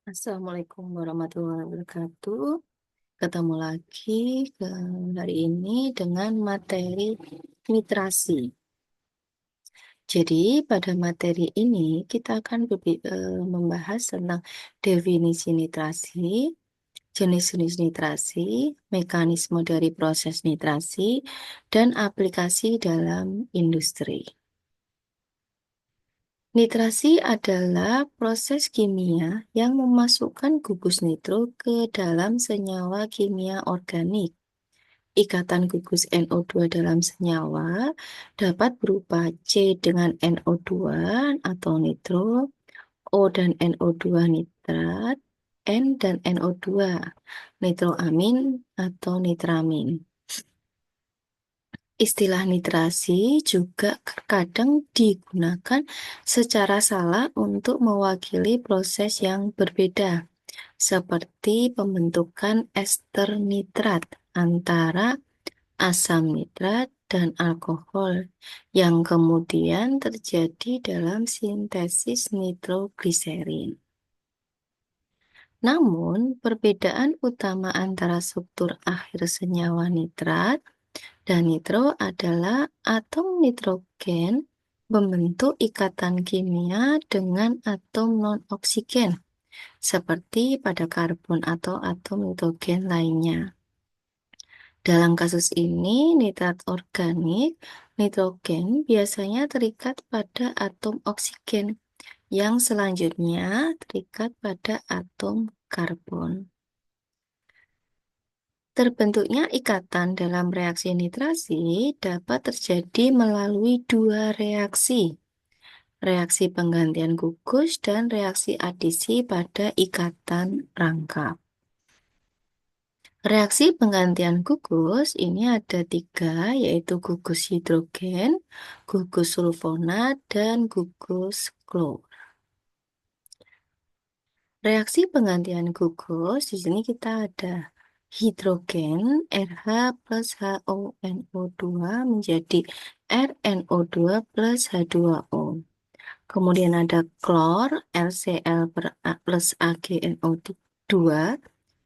Assalamualaikum warahmatullahi wabarakatuh. Ketemu lagi hari ini dengan materi nitrasi. Jadi pada materi ini kita akan membahas tentang definisi nitrasi, jenis-jenis nitrasi, mekanisme dari proses nitrasi, dan aplikasi dalam industri. Nitrasi adalah proses kimia yang memasukkan gugus nitro ke dalam senyawa kimia organik. Ikatan gugus NO2 dalam senyawa dapat berupa C dengan NO2 atau nitro, O dan NO2 nitrat, N dan NO2 nitroamin atau nitramin. Istilah nitrasi juga kadang digunakan secara salah untuk mewakili proses yang berbeda, seperti pembentukan ester nitrat antara asam nitrat dan alkohol yang kemudian terjadi dalam sintesis nitrogliserin. Namun, perbedaan utama antara struktur akhir senyawa nitrat dan nitro adalah atom nitrogen membentuk ikatan kimia dengan atom non-oksigen, seperti pada karbon atau atom nitrogen lainnya. Dalam kasus ini, nitrat organik, nitrogen biasanya terikat pada atom oksigen, yang selanjutnya terikat pada atom karbon. Terbentuknya ikatan dalam reaksi nitrasi dapat terjadi melalui dua reaksi, reaksi penggantian gugus dan reaksi adisi pada ikatan rangkap. Reaksi penggantian gugus ini ada tiga, yaitu gugus hidrogen, gugus sulfonat, dan gugus klor. Reaksi penggantian gugus, di sini kita ada hidrogen RH plus HONO2 menjadi RNO2 plus H2O. Kemudian ada klor LCl plus AgNO2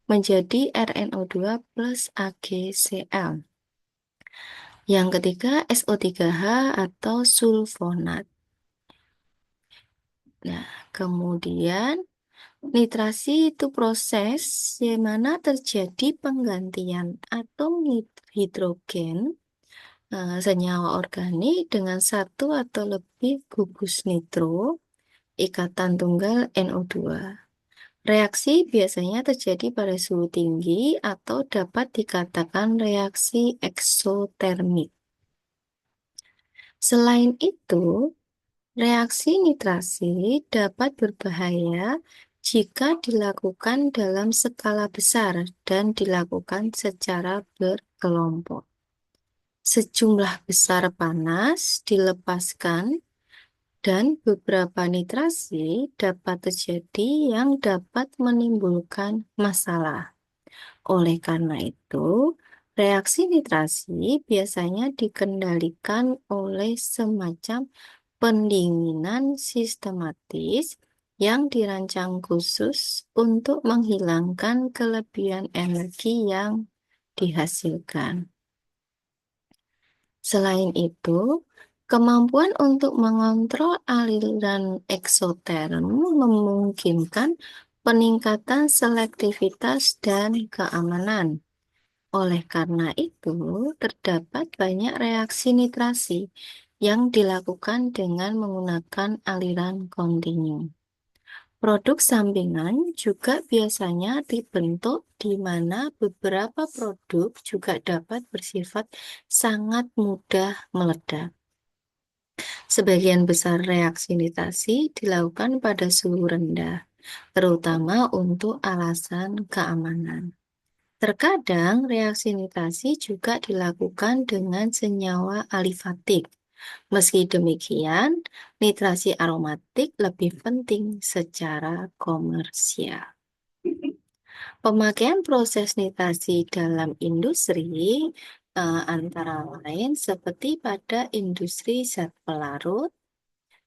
menjadi RNO2 plus AgCl. Yang ketiga SO3H atau sulfonat. Nah, kemudian nitrasi itu proses di mana terjadi penggantian atom hidrogen senyawa organik dengan satu atau lebih gugus nitro ikatan tunggal NO2. Reaksi biasanya terjadi pada suhu tinggi atau dapat dikatakan reaksi eksotermik. Selain itu, reaksi nitrasi dapat berbahaya jika dilakukan dalam skala besar dan dilakukan secara berkelompok. Sejumlah besar panas dilepaskan dan beberapa nitrasi dapat terjadi yang dapat menimbulkan masalah. Oleh karena itu, reaksi nitrasi biasanya dikendalikan oleh semacam pendinginan sistematis yang dirancang khusus untuk menghilangkan kelebihan energi yang dihasilkan. Selain itu, kemampuan untuk mengontrol aliran eksoterm memungkinkan peningkatan selektivitas dan keamanan. Oleh karena itu, terdapat banyak reaksi nitrasi yang dilakukan dengan menggunakan aliran kontinu. Produk sampingan juga biasanya dibentuk di mana beberapa produk juga dapat bersifat sangat mudah meledak. Sebagian besar reaksi nitrasi dilakukan pada suhu rendah, terutama untuk alasan keamanan. Terkadang reaksi nitrasi juga dilakukan dengan senyawa alifatik. Meski demikian, nitrasi aromatik lebih penting secara komersial. Pemakaian proses nitrasi dalam industri antara lain seperti pada industri zat pelarut,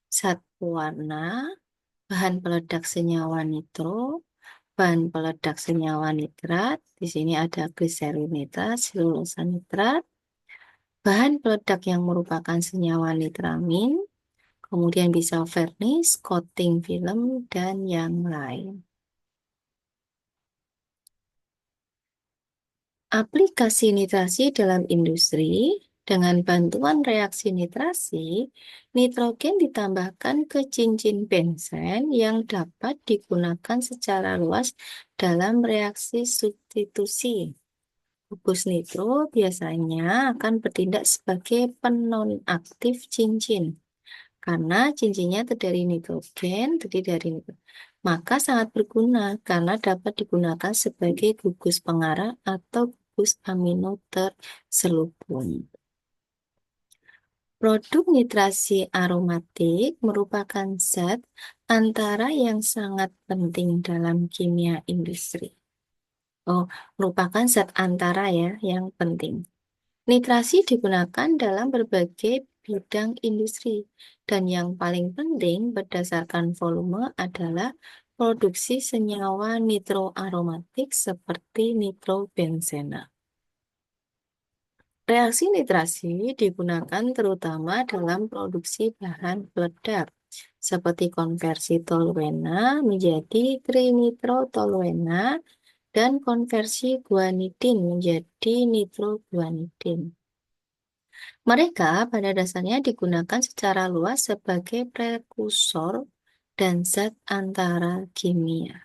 zat pewarna, bahan peledak senyawa nitro, bahan peledak senyawa nitrat. Di sini ada gliserin nitrat, selulosa nitrat, bahan peledak yang merupakan senyawa nitramin, kemudian bisa vernis, coating film, dan yang lain. Aplikasi nitrasi dalam industri. Dengan bantuan reaksi nitrasi, nitrogen ditambahkan ke cincin benzen yang dapat digunakan secara luas dalam reaksi substitusi. Gugus nitro biasanya akan bertindak sebagai penonaktif cincin. Karena cincinnya terdiri dari nitrogen, maka sangat berguna karena dapat digunakan sebagai gugus pengarah atau gugus amino terselubung. Produk nitrasi aromatik merupakan zat antara yang sangat penting dalam kimia industri. Oh, merupakan zat antara ya yang penting. Nitrasi digunakan dalam berbagai bidang industri, dan yang paling penting berdasarkan volume adalah produksi senyawa nitroaromatik seperti nitrobenzena. Reaksi nitrasi digunakan terutama dalam produksi bahan peledak, seperti konversi toluena menjadi trinitrotoluena dan konversi guanidin menjadi nitroguanidin. Mereka pada dasarnya digunakan secara luas sebagai prekursor dan zat antara kimia.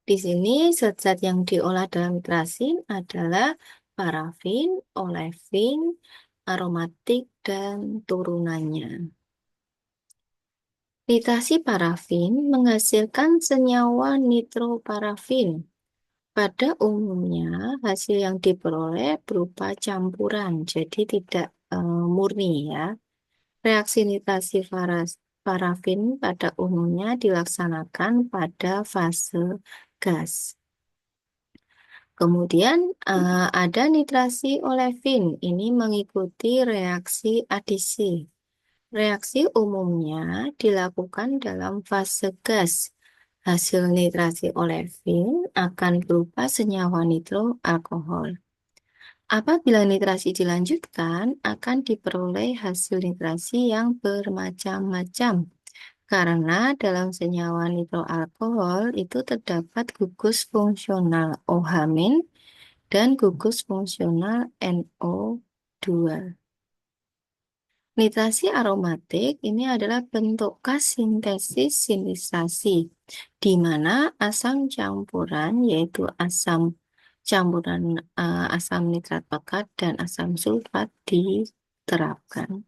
Di sini zat-zat yang diolah dalam nitrasin adalah parafin, olefin, aromatik, dan turunannya. Nitrasi parafin menghasilkan senyawa nitroparafin. Pada umumnya, hasil yang diperoleh berupa campuran, jadi tidak murni ya. Reaksi nitrasi parafin pada umumnya dilaksanakan pada fase gas. Kemudian ada nitrasi olefin, ini mengikuti reaksi adisi. Reaksi umumnya dilakukan dalam fase gas. Hasil nitrasi olefin akan berupa senyawa nitroalkohol. Apabila nitrasi dilanjutkan, akan diperoleh hasil nitrasi yang bermacam-macam. Karena dalam senyawa nitroalkohol itu terdapat gugus fungsional OH- dan gugus fungsional NO2. Nitrasi aromatik ini adalah bentuk kasintesis sintetisasi, di mana asam campuran yaitu asam campuran asam nitrat pekat dan asam sulfat diterapkan.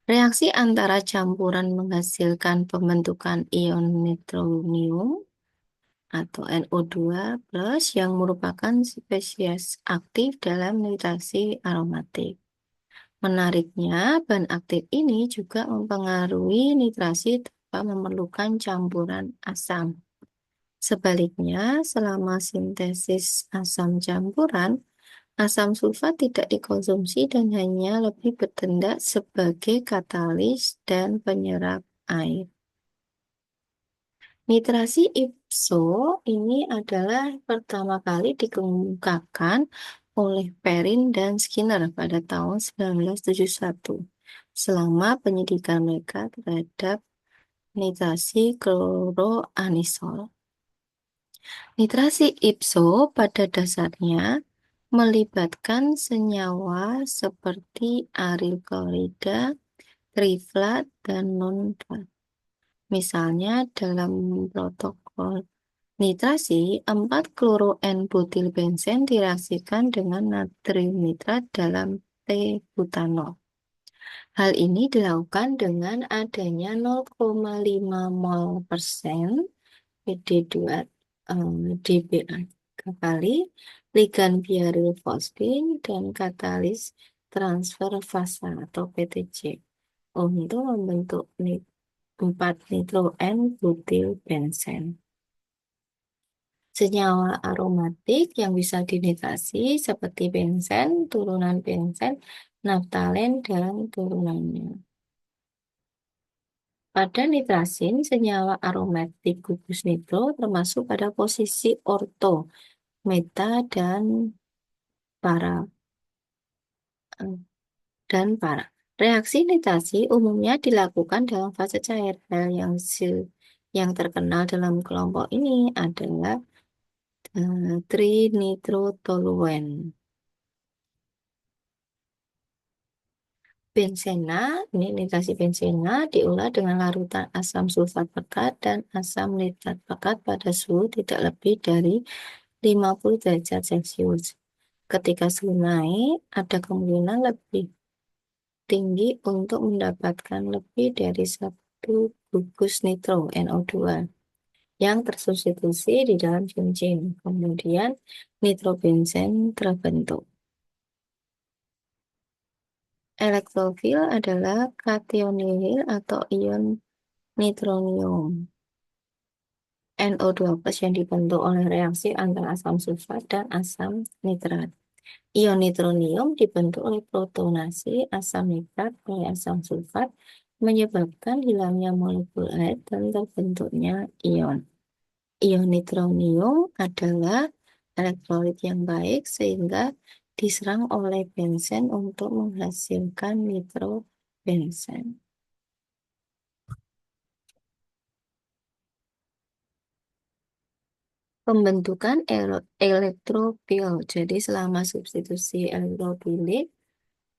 Reaksi antara campuran menghasilkan pembentukan ion nitronium atau NO2 plus yang merupakan spesies aktif dalam nitrasi aromatik. Menariknya, bahan aktif ini juga mempengaruhi nitrasi tanpa memerlukan campuran asam. Sebaliknya, selama sintesis asam campuran, asam sulfat tidak dikonsumsi dan hanya lebih bertindak sebagai katalis dan penyerap air. Nitrasi ipso ini adalah pertama kali dikemukakan oleh Perrin dan Skinner pada tahun 1971 selama penyidikan mereka terhadap nitrasi kloroanisol. Nitrasi ipso pada dasarnya melibatkan senyawa seperti aryl klorida, triflat, dan nonflat. Misalnya dalam protokol nitrasi, 4-kloro-N-butil benzen direaksikan dengan natrium nitrat dalam T-butanol. Hal ini dilakukan dengan adanya 0,5 mol% PD2 DBA kali ligan biaryl fosfin dan katalis transfer fasa atau PTC untuk membentuk 4-nitro-N-butil benzen. Senyawa aromatik yang bisa dinitrasi seperti benzen, turunan benzen, naftalen, dan turunannya. Pada nitrasin, senyawa aromatik gugus nitro termasuk pada posisi orto, meta, para eh, dan para. Reaksi nitrasi umumnya dilakukan dalam fase cair. Yang terkenal dalam kelompok ini adalah trinitrotoluen. Benzena, ini nitrasi benzena diolah dengan larutan asam sulfat pekat dan asam nitrat pekat pada suhu tidak lebih dari 50 derajat Celcius. Ketika suhu naik, ada kemungkinan lebih tinggi untuk mendapatkan lebih dari satu gugus nitro NO2 yang tersubstitusi di dalam cincin. Kemudian nitrobenzen terbentuk. Elektrofil adalah kationil atau ion nitronium NO2+ yang dibentuk oleh reaksi antara asam sulfat dan asam nitrat. Ion nitronium dibentuk oleh protonasi asam nitrat oleh asam sulfat, menyebabkan hilangnya molekul air dan terbentuknya ion. Ion nitronium adalah elektrolit yang baik sehingga diserang oleh benzen untuk menghasilkan nitrobenzen. Pembentukan elektrofil. Jadi selama substitusi elektrofilik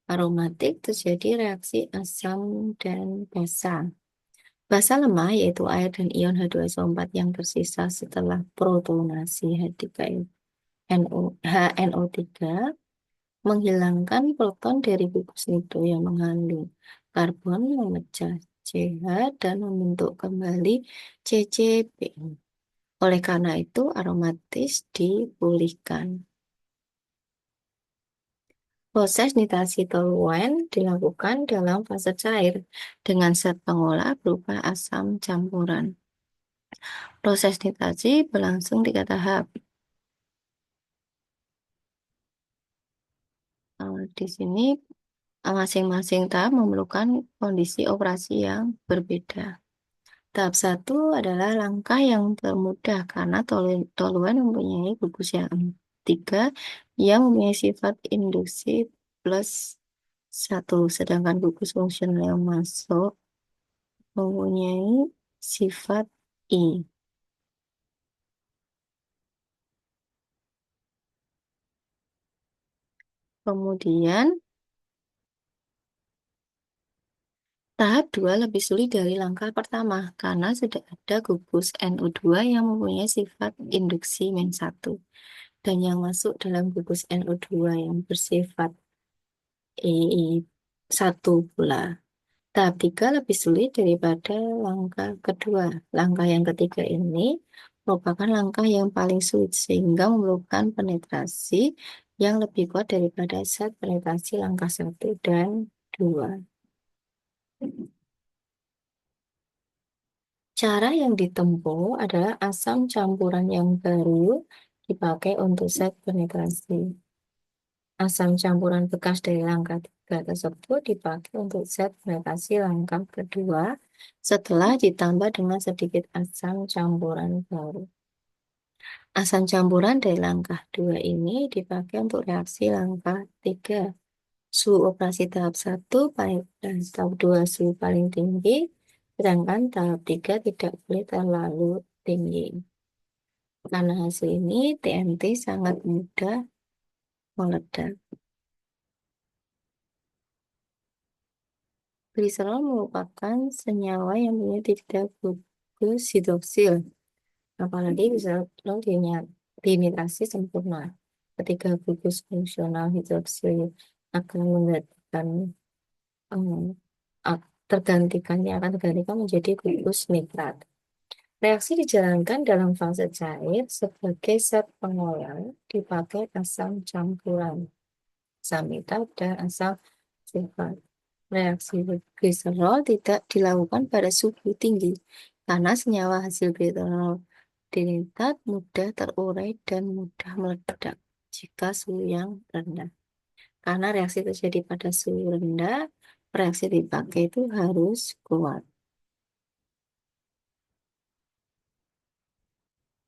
aromatik terjadi reaksi asam dan basa. Basa lemah yaitu air dan ion H2SO4 yang tersisa setelah protonasi HNO3 menghilangkan proton dari gugus nitro yang mengandung karbon, memecah CH dan membentuk kembali CCB. Oleh karena itu aromatis dipulihkan. Proses nitrasi toluen dilakukan dalam fase cair dengan zat pengolah berupa asam campuran. Proses nitrasi berlangsung 3 tahap. Di sini masing-masing tahap memerlukan kondisi operasi yang berbeda. Tahap 1 adalah langkah yang termudah karena toluen mempunyai gugus yang 3 yang mempunyai sifat induksi +1, sedangkan gugus fungsional yang masuk mempunyai sifat I. Kemudian tahap 2 lebih sulit dari langkah pertama karena sudah ada gugus NO2 yang mempunyai sifat induksi -1 dan yang masuk dalam gugus NO2 yang bersifat I1 pula. Tahap 3 lebih sulit daripada langkah kedua. Langkah yang ketiga ini merupakan langkah yang paling sulit sehingga memerlukan penetrasi yang lebih kuat daripada zat penetrasi langkah 1 dan 2. Cara yang ditempuh adalah asam campuran yang baru dipakai untuk zat penetrasi. Asam campuran bekas dari langkah 3 tersebut dipakai untuk zat penetrasi langkah kedua setelah ditambah dengan sedikit asam campuran baru. Asam campuran dari langkah 2 ini dipakai untuk reaksi langkah 3. Suhu operasi tahap 1 paling dan tahap 2 suhu paling tinggi, sedangkan tahap 3 tidak boleh terlalu tinggi. Karena hasil ini, TNT sangat mudah meledak. Gliserol merupakan senyawa yang punya tidak gugus hidroksil. Apalagi gliserol dinitrasi sempurna. Ketika gugus fungsional hidroksil akan menggantikan akan tergantikan menjadi gugus nitrat. Reaksi dijalankan dalam fase cair sebagai zat pengolah dipakai asam campuran, asam nitrat, dan asam sulfat. Reaksi gliserol tidak dilakukan pada suhu tinggi karena senyawa hasil gliserol dinitrat mudah terurai dan mudah meledak jika suhu yang rendah. Karena reaksi terjadi pada suhu rendah, reaksi dipakai itu harus kuat.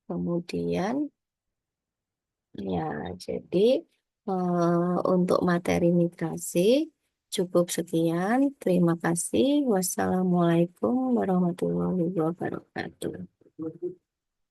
Kemudian, ya, jadi untuk materi migrasi cukup sekian. Terima kasih. Wassalamualaikum warahmatullahi wabarakatuh.